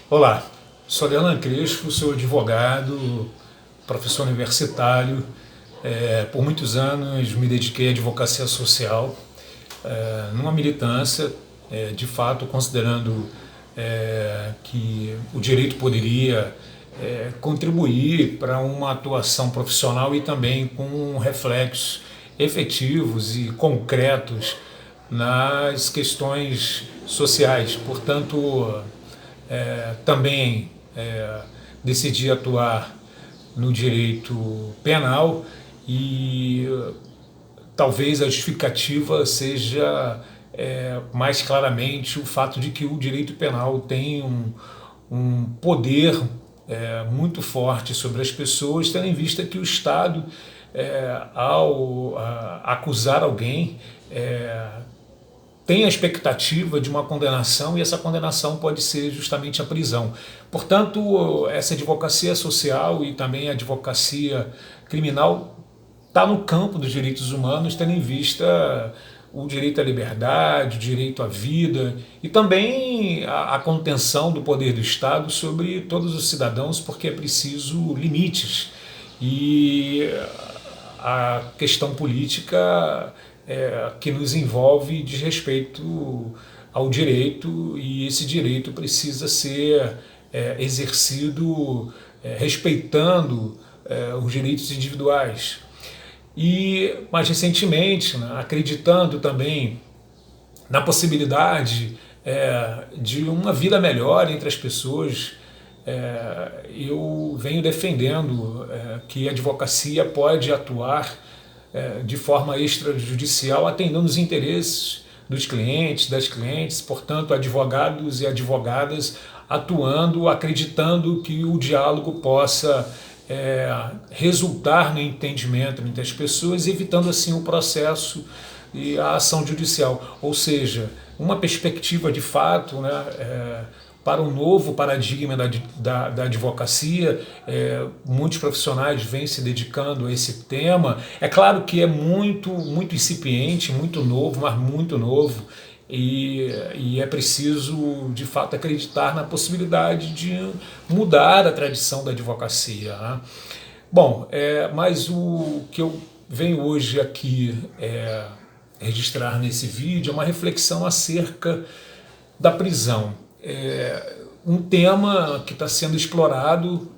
Olá, sou Leandro Crespo, sou advogado, professor universitário. Por muitos anos me dediquei à advocacia social, numa militância, de fato, considerando que o direito poderia contribuir para uma atuação profissional e também com reflexos efetivos e concretos nas questões sociais. Portanto, também decidi atuar no direito penal e talvez a justificativa seja mais claramente o fato de que o direito penal tem um poder muito forte sobre as pessoas, tendo em vista que o Estado, ao acusar alguém, tem a expectativa de uma condenação e essa condenação pode ser justamente a prisão. Portanto, essa advocacia social e também a advocacia criminal está no campo dos direitos humanos, tendo em vista o direito à liberdade, o direito à vida e também a contenção do poder do Estado sobre todos os cidadãos, porque é preciso limites. E a questão política que nos envolve diz respeito ao direito e esse direito precisa ser exercido respeitando os direitos individuais. E mais recentemente, né, acreditando também na possibilidade de uma vida melhor entre as pessoas, eu venho defendendo que a advocacia pode atuar de forma extrajudicial, atendendo os interesses dos clientes, das clientes, portanto, advogados e advogadas atuando, acreditando que o diálogo possa resultar no entendimento entre as pessoas, evitando assim o processo e a ação judicial. Ou seja, uma perspectiva de fato, né, para um novo paradigma da advocacia. Muitos profissionais vêm se dedicando a esse tema. É claro que é muito incipiente, muito novo, mas muito novo, e é preciso, de fato, acreditar na possibilidade de mudar a tradição da advocacia, né? Bom, mas o que eu venho hoje aqui registrar nesse vídeo é uma reflexão acerca da prisão. Um tema que está sendo explorado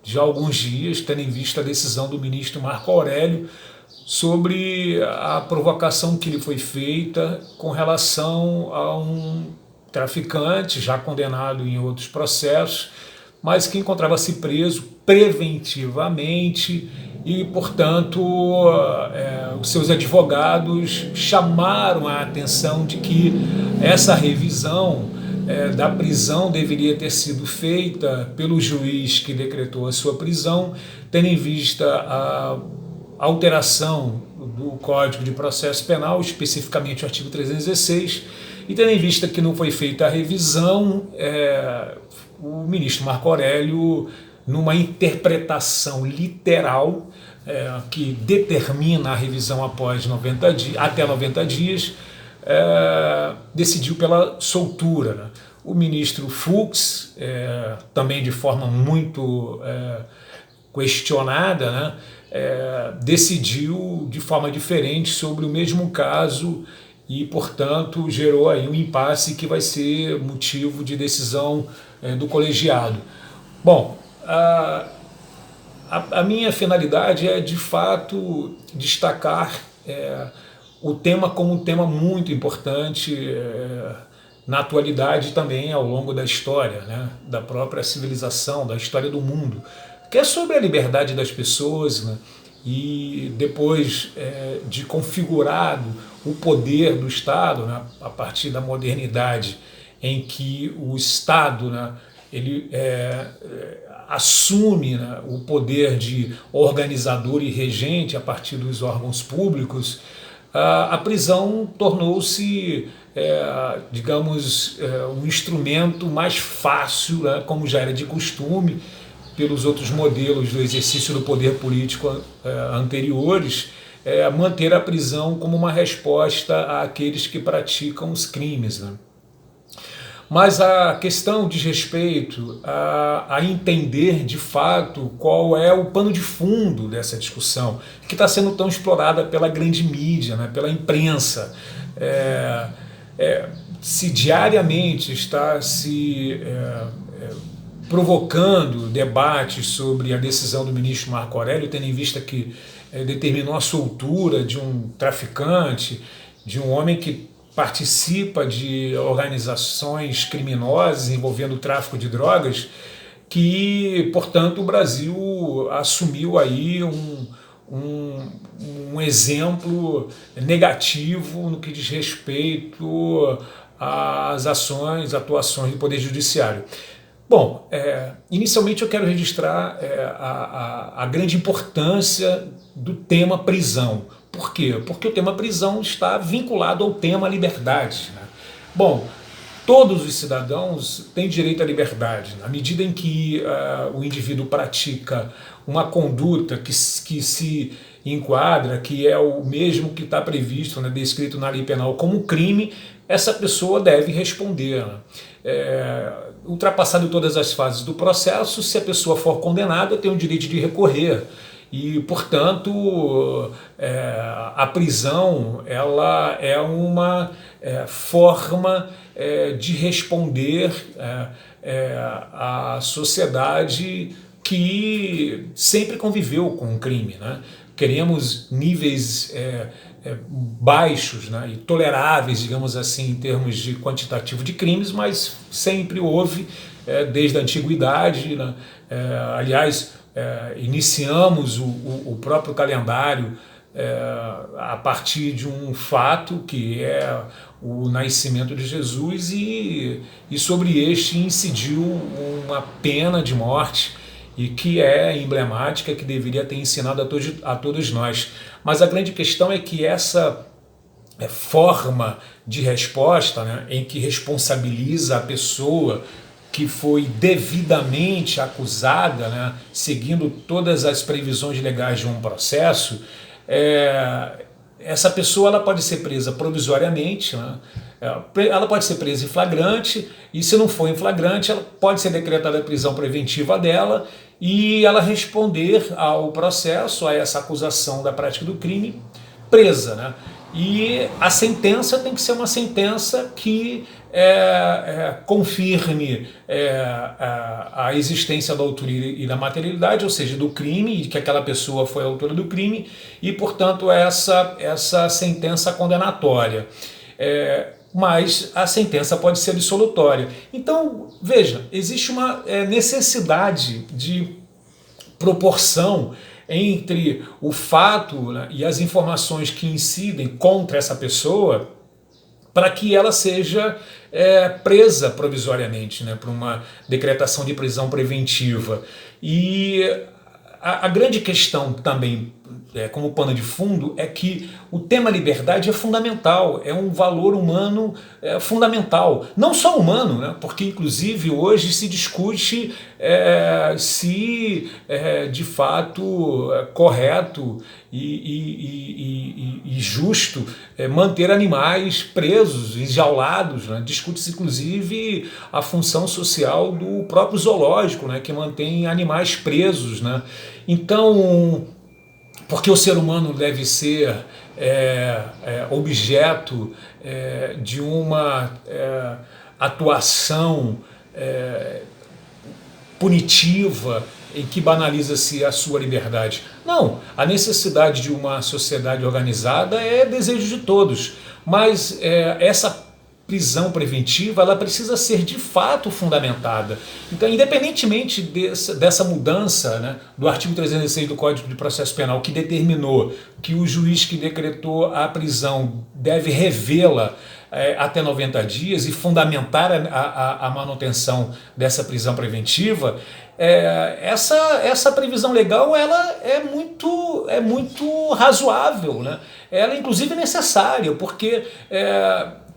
já há alguns dias, tendo em vista a decisão do ministro Marco Aurélio sobre a provocação que lhe foi feita com relação a um traficante já condenado em outros processos, mas que encontrava-se preso preventivamente e, portanto, os seus advogados chamaram a atenção de que essa revisão da prisão deveria ter sido feita pelo juiz que decretou a sua prisão, tendo em vista a alteração do Código de Processo Penal, especificamente o artigo 316, e tendo em vista que não foi feita a revisão, o ministro Marco Aurélio, numa interpretação literal que determina a revisão após até 90 dias, decidiu pela soltura, né? O ministro Fux, também de forma muito questionada, né, decidiu de forma diferente sobre o mesmo caso e, portanto, gerou aí um impasse que vai ser motivo de decisão do colegiado. Bom, a minha finalidade é, de fato, destacar o tema como um tema muito importante na atualidade e também ao longo da história, né, da própria civilização, da história do mundo, que é sobre a liberdade das pessoas, né, e depois de configurado o poder do Estado, né, a partir da modernidade, em que o Estado, né, ele assume, né, o poder de organizador e regente a partir dos órgãos públicos, a prisão tornou-se, digamos, um instrumento mais fácil, né, como já era de costume, pelos outros modelos do exercício do poder político anteriores, manter a prisão como uma resposta àqueles que praticam os crimes, né? Mas a questão diz respeito a entender de fato qual é o pano de fundo dessa discussão, que está sendo tão explorada pela grande mídia, né, pela imprensa. Se diariamente está se provocando debates sobre a decisão do ministro Marco Aurélio, tendo em vista que determinou a soltura de um traficante, de um homem que participa de organizações criminosas envolvendo o tráfico de drogas, que, portanto, o Brasil assumiu aí um exemplo negativo no que diz respeito às atuações do Poder Judiciário. Bom, inicialmente eu quero registrar a grande importância do tema prisão. Por quê? Porque o tema prisão está vinculado ao tema liberdade, né? Bom, todos os cidadãos têm direito à liberdade. Na medida em que o indivíduo pratica uma conduta que se enquadra, que é o mesmo que está previsto, né, descrito na lei penal como crime, essa pessoa deve responder, né? Ultrapassado todas as fases do processo, se a pessoa for condenada, tem o direito de recorrer. E, portanto, a prisão ela é uma forma de responder à sociedade que sempre conviveu com o crime, né? Queremos níveis baixos, né, e toleráveis, digamos assim, em termos de quantitativo de crimes, mas sempre houve, desde a antiguidade, né? Aliás, iniciamos o próprio calendário a partir de um fato que é o nascimento de Jesus e sobre este incidiu uma pena de morte e que é emblemática, que deveria ter ensinado a todos nós. Mas a grande questão é que essa forma de resposta, né, em que responsabiliza a pessoa que foi devidamente acusada, né, seguindo todas as previsões legais de um processo, essa pessoa ela pode ser presa provisoriamente, né, ela pode ser presa em flagrante, e se não for em flagrante, ela pode ser decretada a prisão preventiva dela e ela responder ao processo, a essa acusação da prática do crime, presa, né? E a sentença tem que ser uma sentença que confirme a existência da autoria e da materialidade, ou seja, do crime, e que aquela pessoa foi a autora do crime, e, portanto, essa sentença condenatória. Mas a sentença pode ser absolutória. Então, veja, existe uma necessidade de proporção entre o fato, né, e as informações que incidem contra essa pessoa, para que ela seja presa provisoriamente, né, por uma decretação de prisão preventiva. E a grande questão também, como pano de fundo, é que o tema liberdade é fundamental, é um valor humano fundamental. Não só humano, né, porque inclusive hoje se discute se de fato é correto e justo manter animais presos, enjaulados, né? Discute-se inclusive a função social do próprio zoológico, né, que mantém animais presos, né? Então, porque o ser humano deve ser objeto de uma atuação punitiva em que banaliza-se a sua liberdade. Não, a necessidade de uma sociedade organizada é desejo de todos, mas essa prisão preventiva ela precisa ser de fato fundamentada. Então, independentemente dessa mudança, né, do artigo 306 do Código de Processo Penal, que determinou que o juiz que decretou a prisão deve revê-la até 90 dias e fundamentar a manutenção dessa prisão preventiva, essa previsão legal ela é muito razoável, né? Ela inclusive é necessária, porque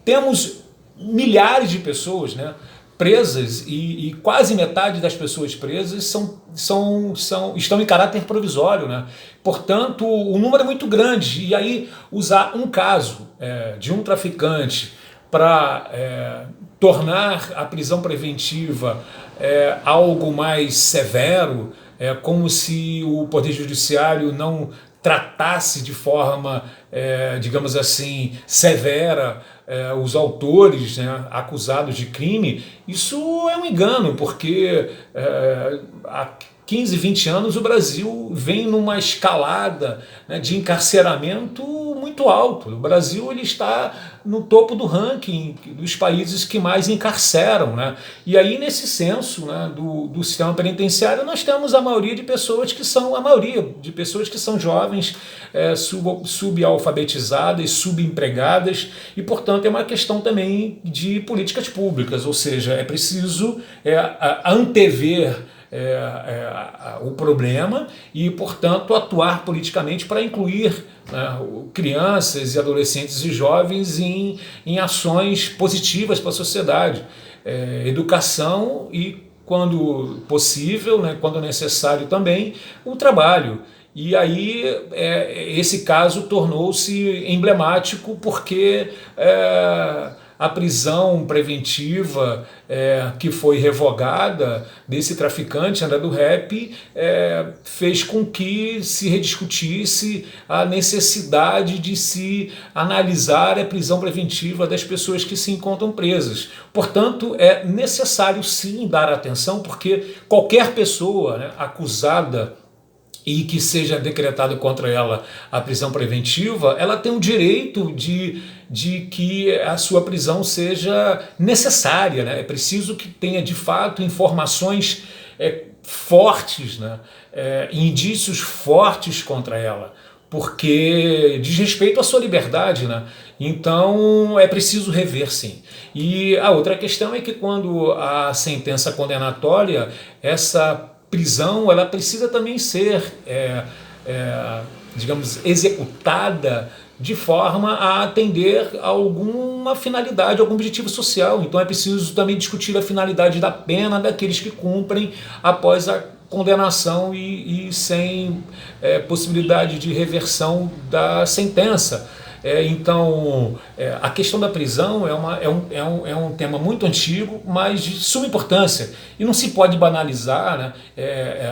temos milhares de pessoas, né, presas e quase metade das pessoas presas estão em caráter provisório, né? Portanto, o número é muito grande, e aí usar um caso de um traficante para tornar a prisão preventiva algo mais severo, como se o Poder Judiciário não tratasse de forma, digamos assim, severa os autores, né, acusados de crime, isso é um engano, porque há 15, 20 anos o Brasil vem numa escalada, né, de encarceramento muito alto. O Brasil ele está no topo do ranking dos países que mais encarceram, né? E aí, nesse censo, né, do sistema penitenciário, nós temos a maioria de pessoas que são jovens, subalfabetizadas, subempregadas, e, portanto, é uma questão também de políticas públicas, ou seja, é preciso antever o problema e, portanto, atuar politicamente para incluir, né, crianças e adolescentes e jovens em ações positivas para a sociedade. Educação e, quando possível, né, quando necessário também, o trabalho. E aí esse caso tornou-se emblemático porque a prisão preventiva que foi revogada desse traficante, André do Rap, fez com que se rediscutisse a necessidade de se analisar a prisão preventiva das pessoas que se encontram presas. Portanto, é necessário sim dar atenção, porque qualquer pessoa, né, acusada e que seja decretado contra ela a prisão preventiva, ela tem o direito de que a sua prisão seja necessária, né? É preciso que tenha de fato informações fortes, né? Indícios fortes contra ela, porque diz respeito à sua liberdade, né? Então é preciso rever, sim. E a outra questão é que, quando a sentença condenatória, essa prisão ela precisa também ser, digamos, executada de forma a atender a alguma finalidade, algum objetivo social. Então é preciso também discutir a finalidade da pena daqueles que cumprem após a condenação e sem possibilidade de reversão da sentença. Então, a questão da prisão é um tema muito antigo, mas de suma importância. E não se pode banalizar, né?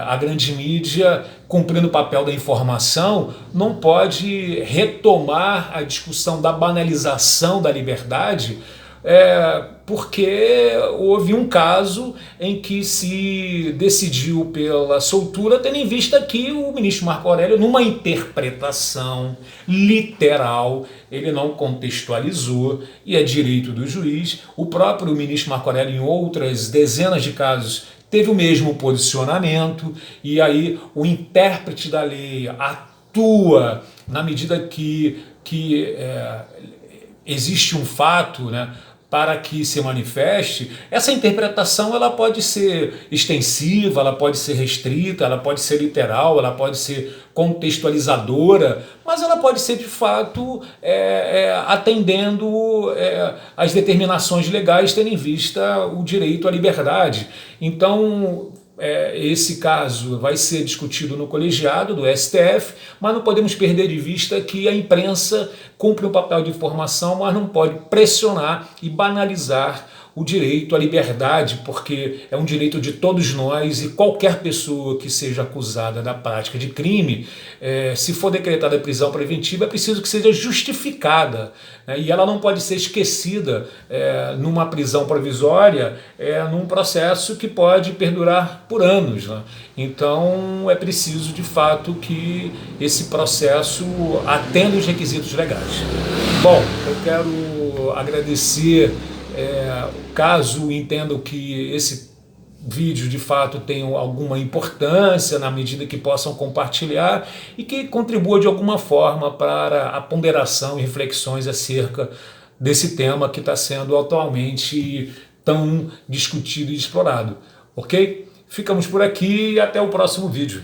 A grande mídia, cumprindo o papel da informação, não pode retomar a discussão da banalização da liberdade, porque houve um caso em que se decidiu pela soltura, tendo em vista que o ministro Marco Aurélio, numa interpretação literal, ele não contextualizou, e é direito do juiz. O próprio ministro Marco Aurélio, em outras dezenas de casos, teve o mesmo posicionamento, e aí o intérprete da lei atua na medida que existe um fato, né, para que se manifeste. Essa interpretação ela pode ser extensiva, ela pode ser restrita, ela pode ser literal, ela pode ser contextualizadora, mas ela pode ser de fato atendendo às determinações legais, tendo em vista o direito à liberdade. Então, esse caso vai ser discutido no colegiado do STF, mas não podemos perder de vista que a imprensa cumpre um papel de informação, mas não pode pressionar e banalizar o direito à liberdade, porque é um direito de todos nós, e qualquer pessoa que seja acusada da prática de crime, se for decretada prisão preventiva, é preciso que seja justificada, né? E ela não pode ser esquecida numa prisão provisória, num processo que pode perdurar por anos, né? Então é preciso de fato que esse processo atenda os requisitos legais. Bom, eu quero agradecer. Caso entendam que esse vídeo de fato tem alguma importância, na medida que possam compartilhar e que contribua de alguma forma para a ponderação e reflexões acerca desse tema que está sendo atualmente tão discutido e explorado. Ok? Ficamos por aqui e até o próximo vídeo.